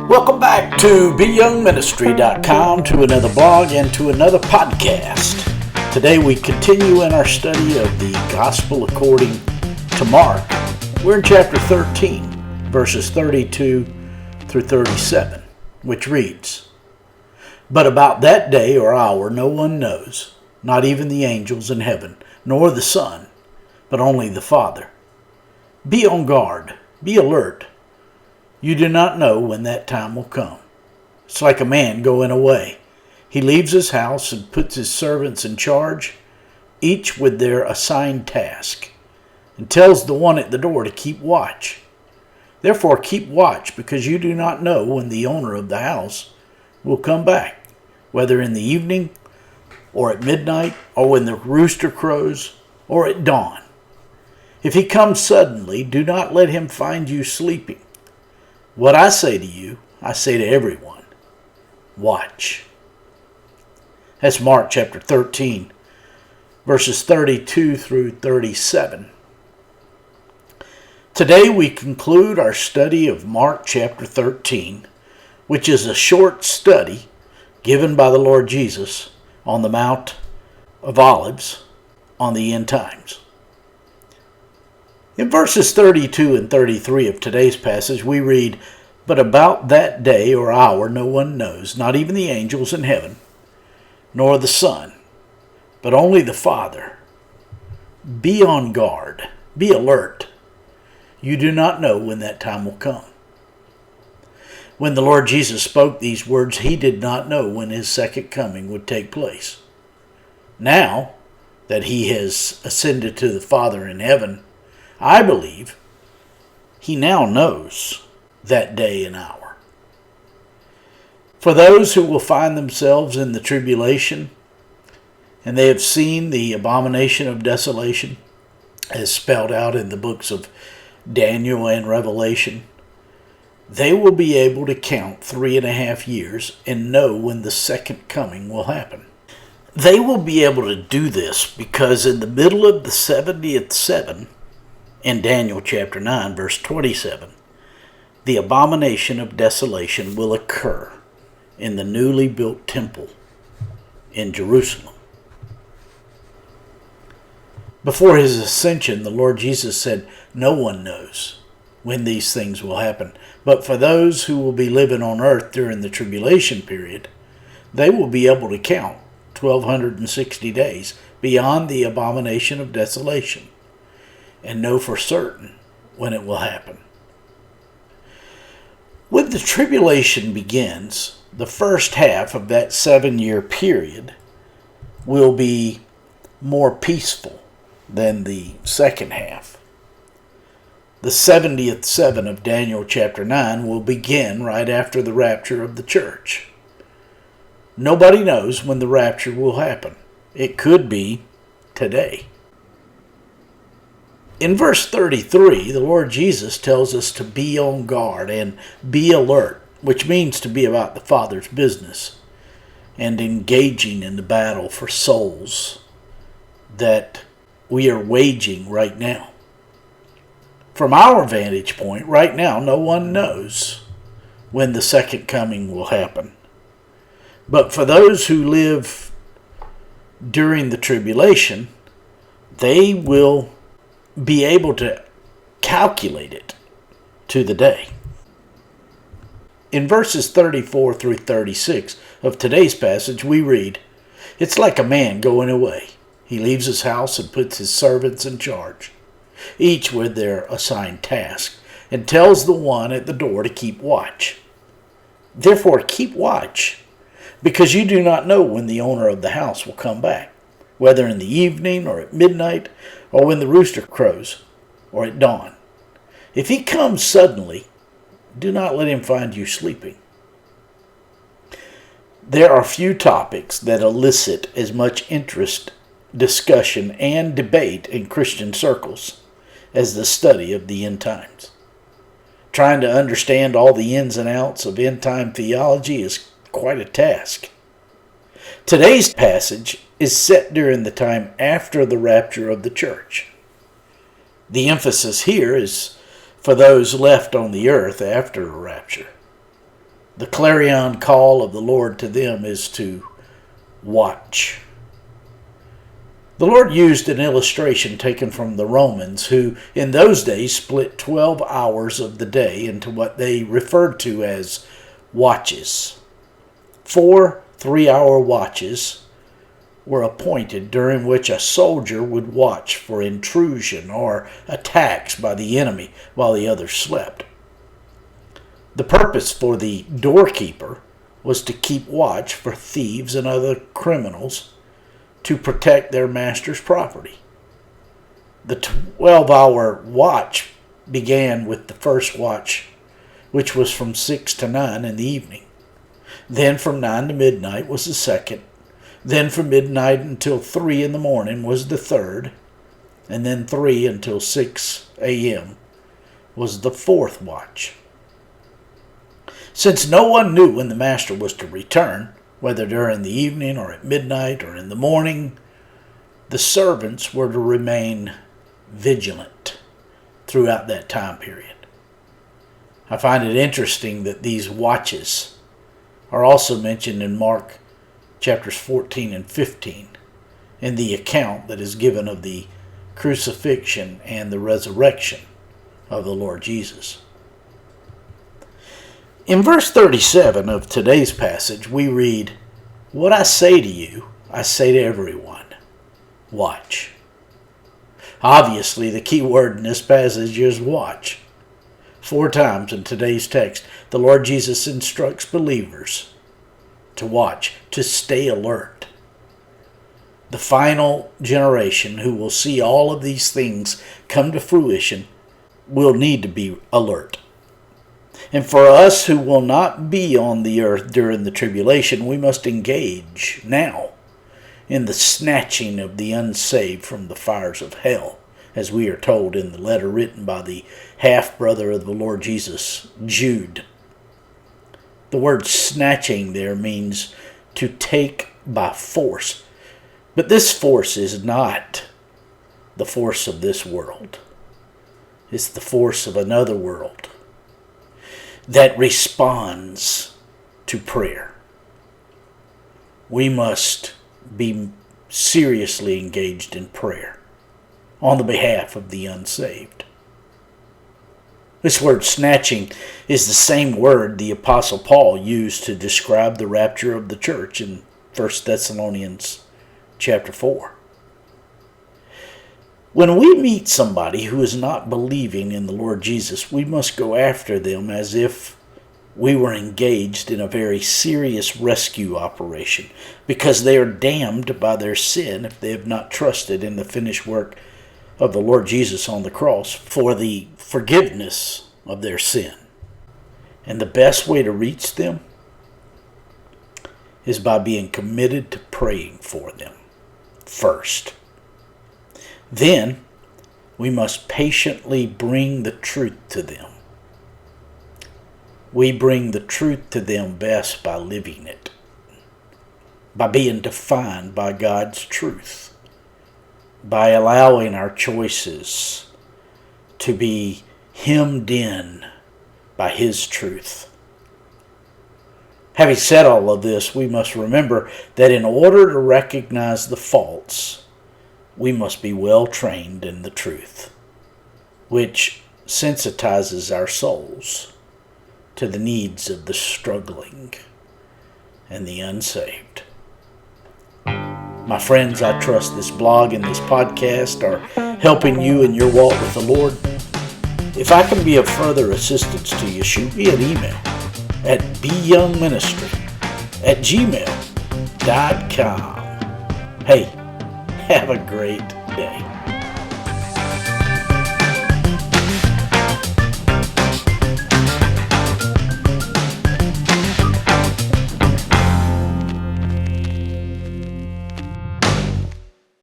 Welcome back to BYoungMinistry.com, to another blog and to another podcast. Today we continue in our study of the Gospel according to Mark. We're in chapter 13, verses 32 through 37, which reads, "But about that day or hour no one knows, not even the angels in heaven, nor the Son, but only the Father. Be on guard, be alert. You do not know when that time will come. It's like a man going away. He leaves his house and puts his servants in charge, each with their assigned task, and tells the one at the door to keep watch. Therefore keep watch, because you do not know when the owner of the house will come back, whether in the evening, or at midnight, or when the rooster crows, or at dawn. If he comes suddenly, do not let him find you sleeping. What I say to you, I say to everyone, watch." That's Mark chapter 13, verses 32 through 37. Today we conclude our study of Mark chapter 13, which is a short study given by the Lord Jesus on the Mount of Olives on the end times. In verses 32 and 33 of today's passage, we read, "But about that day or hour no one knows, not even the angels in heaven, nor the Son, but only the Father. Be on guard, be alert. You do not know when that time will come." When the Lord Jesus spoke these words, he did not know when his second coming would take place. Now that he has ascended to the Father in heaven, I believe he now knows that day and hour. For those who will find themselves in the tribulation, and they have seen the abomination of desolation as spelled out in the books of Daniel and Revelation, they will be able to count 3.5 years and know when the second coming will happen. They will be able to do this because in the middle of the 70th seven, in Daniel chapter 9, verse 27, the abomination of desolation will occur in the newly built temple in Jerusalem. Before his ascension, the Lord Jesus said, "No one knows when these things will happen. But for those who will be living on earth during the tribulation period, they will be able to count 1,260 days beyond the abomination of desolation and know for certain when it will happen." When the tribulation begins, the first half of that 7-year period will be more peaceful than the second half. The 70th seven of Daniel chapter 9 will begin right after the rapture of the church. Nobody knows when the rapture will happen. It could be today. In verse 33, the Lord Jesus tells us to be on guard and be alert, which means to be about the Father's business and engaging in the battle for souls that we are waging right now. From our vantage point, right now, no one knows when the second coming will happen. But for those who live during the tribulation, they will be able to calculate it to the day. In verses 34 through 36 of today's passage, we read, "It's like a man going away. He leaves his house and puts his servants in charge, each with their assigned task, and tells the one at the door to keep watch. Therefore keep watch, because you do not know when the owner of the house will come back, whether in the evening or at midnight, or when the rooster crows, or at dawn. If he comes suddenly, do not let him find you sleeping." There are few topics that elicit as much interest, discussion, and debate in Christian circles as the study of the end times. Trying to understand all the ins and outs of end time theology is quite a task. Today's passage is set during the time after the rapture of the church. The emphasis here is for those left on the earth after a rapture. The clarion call of the Lord to them is to watch. The Lord used an illustration taken from the Romans, who in those days split 12 hours of the day into what they referred to as watches. 4 3-hour watches were appointed, during which a soldier would watch for intrusion or attacks by the enemy while the others slept. The purpose for the doorkeeper was to keep watch for thieves and other criminals to protect their master's property. The 12-hour watch began with the first watch, which was from 6 to 9 in the evening. Then from 9 to midnight was the second. Then from midnight until 3 in the morning was the third. And then 3 until 6 a.m. was the fourth watch. Since no one knew when the master was to return, whether during the evening or at midnight or in the morning, the servants were to remain vigilant throughout that time period. I find it interesting that these watches are also mentioned in Mark chapters 14 and 15 in the account that is given of the crucifixion and the resurrection of the Lord Jesus. In verse 37 of today's passage, we read, "What I say to you, I say to everyone, watch." Obviously, the key word in this passage is watch. 4 times in today's text, the Lord Jesus instructs believers to watch, to stay alert. The final generation who will see all of these things come to fruition will need to be alert. And for us who will not be on the earth during the tribulation, we must engage now in the snatching of the unsaved from the fires of hell, as we are told in the letter written by the half-brother of the Lord Jesus, Jude. The word snatching there means to take by force. But this force is not the force of this world. It's the force of another world that responds to prayer. We must be seriously engaged in prayer on the behalf of the unsaved. This word snatching is the same word the Apostle Paul used to describe the rapture of the church in 1 Thessalonians chapter 4. When we meet somebody who is not believing in the Lord Jesus, we must go after them as if we were engaged in a very serious rescue operation, because they are damned by their sin if they have not trusted in the finished work of the Lord Jesus on the cross for the forgiveness of their sin. And the best way to reach them is by being committed to praying for them first. Then we must patiently bring the truth to them. We bring the truth to them best by living it, by being defined by God's truth, by allowing our choices to be hemmed in by His truth. Having said all of this, we must remember that in order to recognize the faults, we must be well trained in the truth, which sensitizes our souls to the needs of the struggling and the unsaved. My friends, I trust this blog and this podcast are helping you in your walk with the Lord. If I can be of further assistance to you, shoot me an email at BYoungMinistry@gmail.com. Hey, have a great day.